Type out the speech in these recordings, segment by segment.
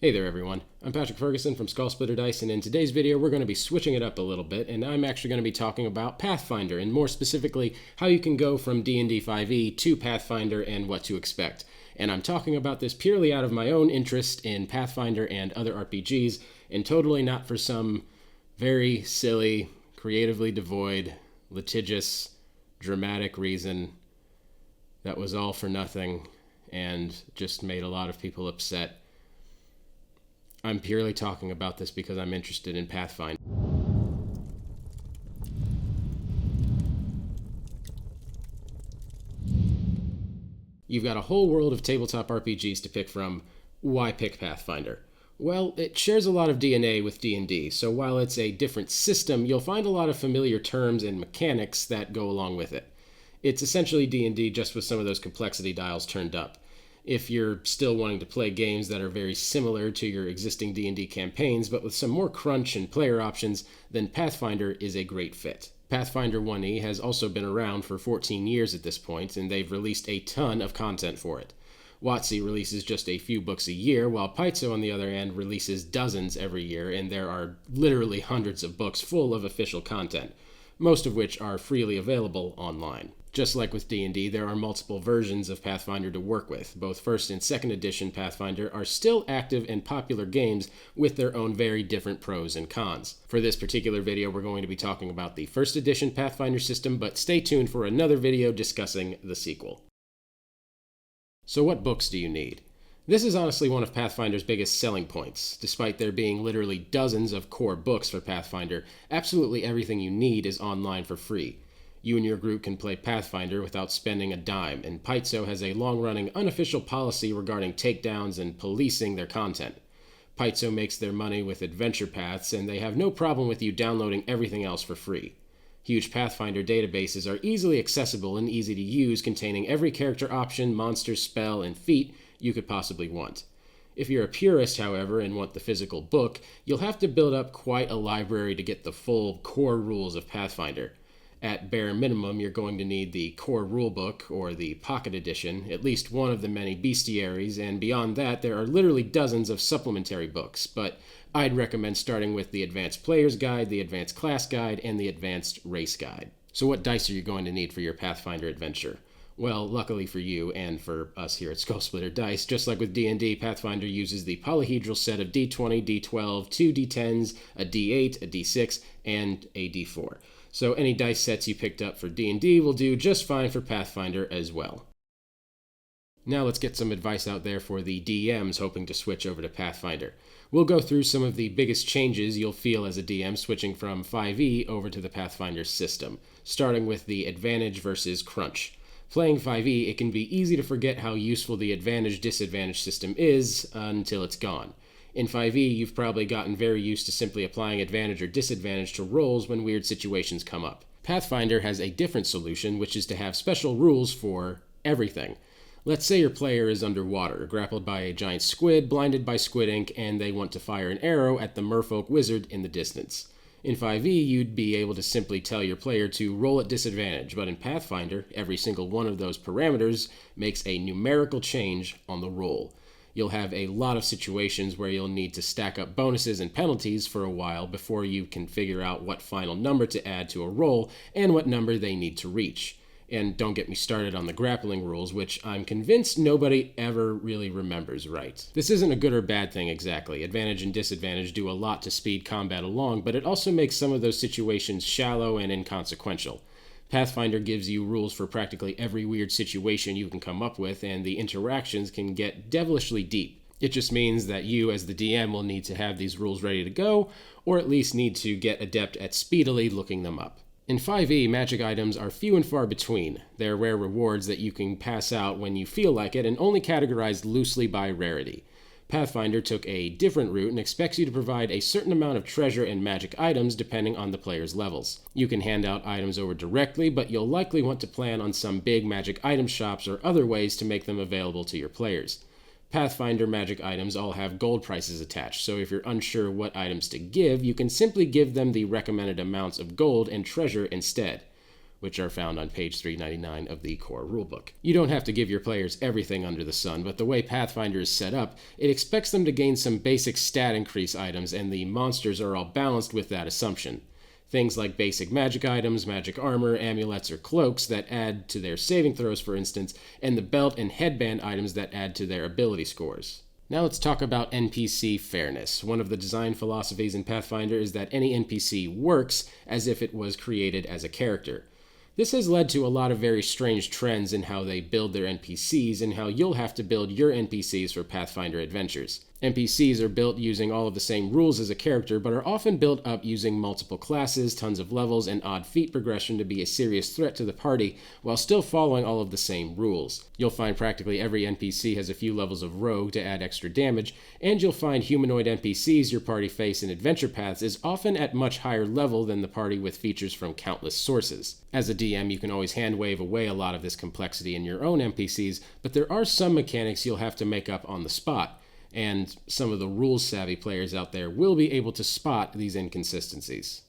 Hey there everyone, I'm Patrick Ferguson from Skull Splitter Dice, and in today's video we're going to be switching it up a little bit, and I'm actually going to be talking about Pathfinder, and more specifically how you can go from D&D 5e to Pathfinder and what to expect. And I'm talking about this purely out of my own interest in Pathfinder and other RPGs, and totally not for some very silly, creatively devoid, litigious, dramatic reason that was all for nothing and just made a lot of people upset. I'm purely talking about this because I'm interested in Pathfinder. You've got a whole world of tabletop RPGs to pick from. Why pick Pathfinder? Well, it shares a lot of DNA with D&D, so while it's a different system, you'll find a lot of familiar terms and mechanics that go along with it. It's essentially D&D just with some of those complexity dials turned up. If you're still wanting to play games that are very similar to your existing D&D campaigns, but with some more crunch and player options, then Pathfinder is a great fit. Pathfinder 1e has also been around for 14 years at this point, and they've released a ton of content for it. WotC releases just a few books a year, while Paizo, on the other hand, releases dozens every year, and there are literally hundreds of books full of official content, most of which are freely available online. Just like with D&D, there are multiple versions of Pathfinder to work with. Both 1st and 2nd edition Pathfinder are still active and popular games with their own very different pros and cons. For this particular video, we're going to be talking about the 1st edition Pathfinder system, but stay tuned for another video discussing the sequel. So what books do you need? This is honestly one of Pathfinder's biggest selling points. Despite there being literally dozens of core books for Pathfinder, absolutely everything you need is online for free. You and your group can play Pathfinder without spending a dime, and Paizo has a long-running unofficial policy regarding takedowns and policing their content. Paizo makes their money with adventure paths, and they have no problem with you downloading everything else for free. Huge Pathfinder databases are easily accessible and easy to use, containing every character option, monster, spell, and feat you could possibly want. If you're a purist, however, and want the physical book, you'll have to build up quite a library to get the full core rules of Pathfinder. At bare minimum, you're going to need the core rulebook, or the pocket edition, at least one of the many bestiaries, and beyond that, there are literally dozens of supplementary books, but I'd recommend starting with the Advanced Player's Guide, the Advanced Class Guide, and the Advanced Race Guide. So what dice are you going to need for your Pathfinder adventure? Well, luckily for you, and for us here at Skull Splitter Dice, just like with D&D, Pathfinder uses the polyhedral set of D20, D12, 2 D10s, a D8, a D6, and a D4. So any dice sets you picked up for D&D will do just fine for Pathfinder as well. Now let's get some advice out there for the DMs hoping to switch over to Pathfinder. We'll go through some of the biggest changes you'll feel as a DM switching from 5e over to the Pathfinder system, starting with the advantage versus crunch. Playing 5e, it can be easy to forget how useful the advantage-disadvantage system is until it's gone. In 5e, you've probably gotten very used to simply applying advantage or disadvantage to rolls when weird situations come up. Pathfinder has a different solution, which is to have special rules for everything. Let's say your player is underwater, grappled by a giant squid, blinded by squid ink, and they want to fire an arrow at the merfolk wizard in the distance. In 5e, you'd be able to simply tell your player to roll at disadvantage, but in Pathfinder, every single one of those parameters makes a numerical change on the roll. You'll have a lot of situations where you'll need to stack up bonuses and penalties for a while before you can figure out what final number to add to a roll and what number they need to reach. And don't get me started on the grappling rules, which I'm convinced nobody ever really remembers right. This isn't a good or bad thing exactly. Advantage and disadvantage do a lot to speed combat along, but it also makes some of those situations shallow and inconsequential. Pathfinder gives you rules for practically every weird situation you can come up with, and the interactions can get devilishly deep. It just means that you, as the DM, will need to have these rules ready to go, or at least need to get adept at speedily looking them up. In 5e, magic items are few and far between. They're rare rewards that you can pass out when you feel like it, and only categorized loosely by rarity. Pathfinder took a different route and expects you to provide a certain amount of treasure and magic items depending on the player's levels. You can hand out items over directly, but you'll likely want to plan on some big magic item shops or other ways to make them available to your players. Pathfinder magic items all have gold prices attached, so if you're unsure what items to give, you can simply give them the recommended amounts of gold and treasure instead. which are found on page 399 of the core rulebook. You don't have to give your players everything under the sun, but the way Pathfinder is set up, it expects them to gain some basic stat increase items, and the monsters are all balanced with that assumption. Things like basic magic items, magic armor, amulets, or cloaks that add to their saving throws, for instance, and the belt and headband items that add to their ability scores. Now let's talk about NPC fairness. One of the design philosophies in Pathfinder is that any NPC works as if it was created as a character. This has led to a lot of very strange trends in how they build their NPCs and how you'll have to build your NPCs for Pathfinder adventures. NPCs are built using all of the same rules as a character, but are often built up using multiple classes, tons of levels, and odd feat progression to be a serious threat to the party, while still following all of the same rules. You'll find practically every NPC has a few levels of rogue to add extra damage, and you'll find humanoid NPCs your party face in adventure paths is often at much higher level than the party with features from countless sources. As a DM, you can always hand-wave away a lot of this complexity in your own NPCs, but there are some mechanics you'll have to make up on the spot, and some of the rules-savvy players out there will be able to spot these inconsistencies.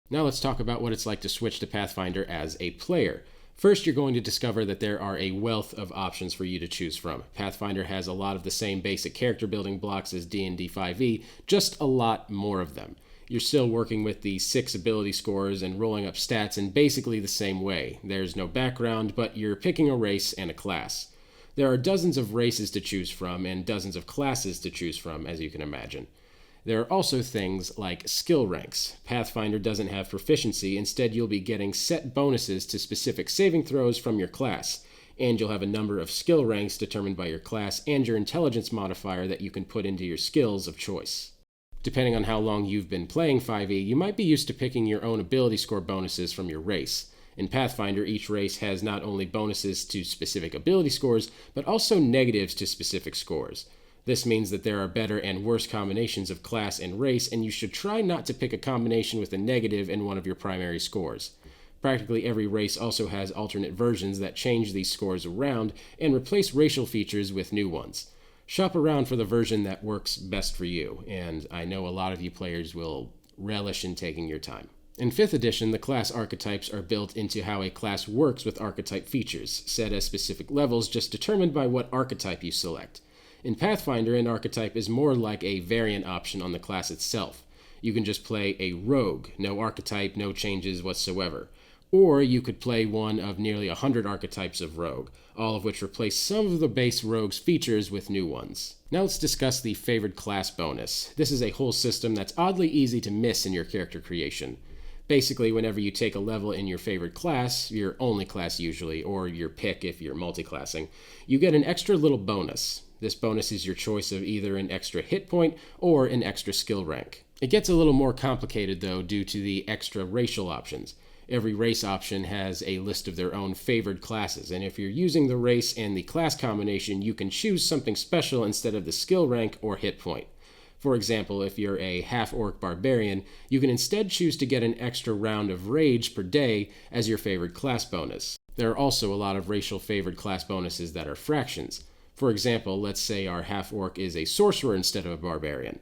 Now let's talk about what it's like to switch to Pathfinder as a player. First, you're going to discover that there are a wealth of options for you to choose from. Pathfinder has a lot of the same basic character building blocks as D&D 5e, just a lot more of them. You're still working with the 6 ability scores and rolling up stats in basically the same way. There's no background, but you're picking a race and a class. There are dozens of races to choose from and dozens of classes to choose from, as you can imagine. There are also things like skill ranks. Pathfinder doesn't have proficiency, instead you'll be getting set bonuses to specific saving throws from your class, and you'll have a number of skill ranks determined by your class and your intelligence modifier that you can put into your skills of choice. Depending on how long you've been playing 5e, you might be used to picking your own ability score bonuses from your race. In Pathfinder, each race has not only bonuses to specific ability scores, but also negatives to specific scores. This means that there are better and worse combinations of class and race, and you should try not to pick a combination with a negative in one of your primary scores. Practically every race also has alternate versions that change these scores around and replace racial features with new ones. Shop around for the version that works best for you, and I know a lot of you players will relish in taking your time. In 5th edition, the class archetypes are built into how a class works with archetype features, set as specific levels just determined by what archetype you select. In Pathfinder, an archetype is more like a variant option on the class itself. You can just play a rogue, no archetype, no changes whatsoever. Or you could play one of nearly 100 archetypes of rogue, all of which replace some of the base rogue's features with new ones. Now let's discuss the favored class bonus. This is a whole system that's oddly easy to miss in your character creation. Basically, whenever you take a level in your favorite class, your only class usually, or your pick if you're multi-classing, you get an extra little bonus. This bonus is your choice of either an extra hit point or an extra skill rank. It gets a little more complicated though due to the extra racial options. Every race option has a list of their own favored classes, and if you're using the race and the class combination, you can choose something special instead of the skill rank or hit point. For example, if you're a half-orc barbarian, you can instead choose to get an extra round of rage per day as your favored class bonus. There are also a lot of racial favored class bonuses that are fractions. For example, let's say our half-orc is a sorcerer instead of a barbarian.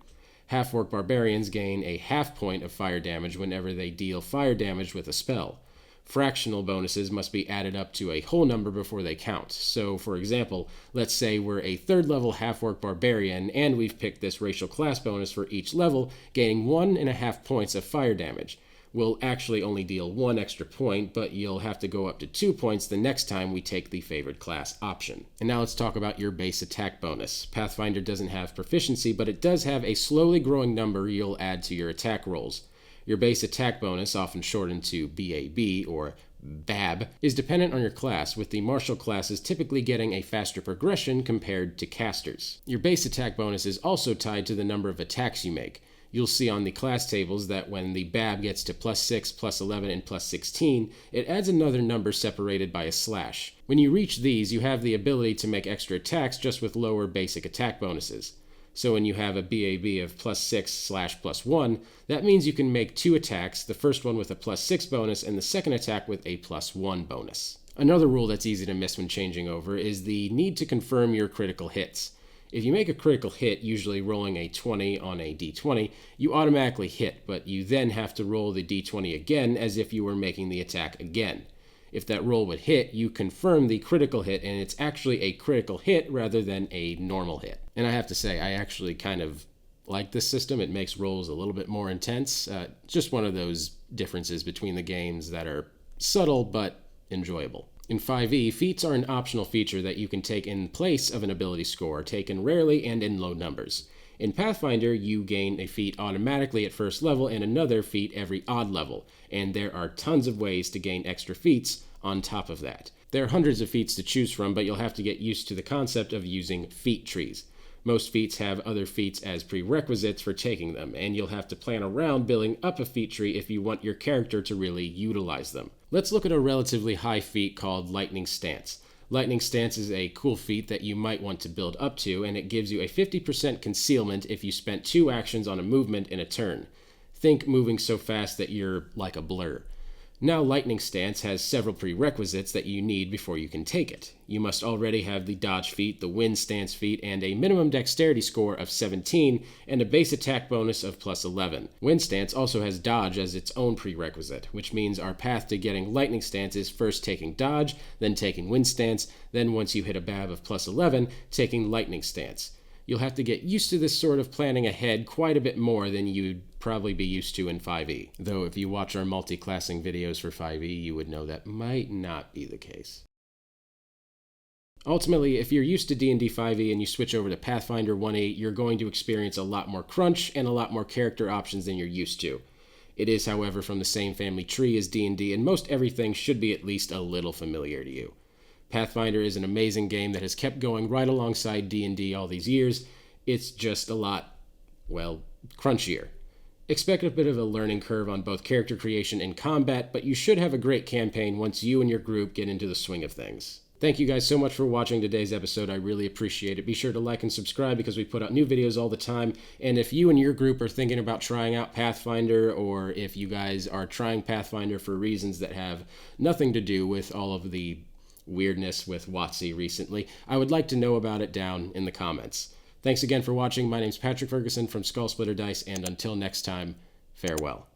Half-orc barbarians gain a half point of fire damage whenever they deal fire damage with a spell. Fractional bonuses must be added up to a whole number before they count. So, for example, let's say we're a 3rd level half-orc barbarian and we've picked this racial class bonus for each level, gaining 1.5 points of fire damage. We'll actually only deal 1 extra point, but you'll have to go up to 2 points the next time we take the favored class option. And now let's talk about your base attack bonus. Pathfinder doesn't have proficiency, but it does have a slowly growing number you'll add to your attack rolls. Your base attack bonus, often shortened to BAB or BAB, is dependent on your class, with the martial classes typically getting a faster progression compared to casters. Your base attack bonus is also tied to the number of attacks you make. You'll see on the class tables that when the BAB gets to +6, +11, and +16, it adds another number separated by a slash. When you reach these, you have the ability to make extra attacks just with lower basic attack bonuses. So when you have a BAB of +6/+1, that means you can make 2 attacks, the first one with a +6 bonus and the second attack with a +1 bonus. Another rule that's easy to miss when changing over is the need to confirm your critical hits. If you make a critical hit, usually rolling a 20 on a d20, you automatically hit, but you then have to roll the d20 again as if you were making the attack again. If that roll would hit, you confirm the critical hit, and it's actually a critical hit rather than a normal hit. And I have to say, I actually kind of like this system. It makes rolls a little bit more intense. Just one of those differences between the games that are subtle but enjoyable. In 5e, feats are an optional feature that you can take in place of an ability score, taken rarely and in low numbers. In Pathfinder, you gain a feat automatically at first level and another feat every odd level, and there are tons of ways to gain extra feats on top of that. There are hundreds of feats to choose from, but you'll have to get used to the concept of using feat trees. Most feats have other feats as prerequisites for taking them, and you'll have to plan around building up a feat tree if you want your character to really utilize them. Let's look at a relatively high feat called Lightning Stance. Lightning Stance is a cool feat that you might want to build up to, and it gives you a 50% concealment if you spent 2 actions on a movement in a turn. Think moving so fast that you're like a blur. Now, Lightning Stance has several prerequisites that you need before you can take it. You must already have the Dodge feat, the Wind Stance feat, and a minimum dexterity score of 17, and a base attack bonus of plus 11. Wind Stance also has Dodge as its own prerequisite, which means our path to getting Lightning Stance is first taking Dodge, then taking Wind Stance, then once you hit a BAB of plus 11, taking Lightning Stance. You'll have to get used to this sort of planning ahead quite a bit more than you'd probably be used to in 5e. Though if you watch our multi-classing videos for 5e, you would know that might not be the case. Ultimately, if you're used to D&D 5e and you switch over to Pathfinder 1e, you're going to experience a lot more crunch and a lot more character options than you're used to. It is, however, from the same family tree as D&D, and most everything should be at least a little familiar to you. Pathfinder is an amazing game that has kept going right alongside D&D all these years. It's just a lot, well, crunchier. Expect a bit of a learning curve on both character creation and combat, but you should have a great campaign once you and your group get into the swing of things. Thank you guys so much for watching today's episode. I really appreciate it. Be sure to like and subscribe because we put out new videos all the time. And if you and your group are thinking about trying out Pathfinder, or if you guys are trying Pathfinder for reasons that have nothing to do with all of the weirdness with WotC recently, I would like to know about it down in the comments. Thanks again for watching. My name's Patrick Ferguson from Skull Splitter Dice, and until next time, farewell.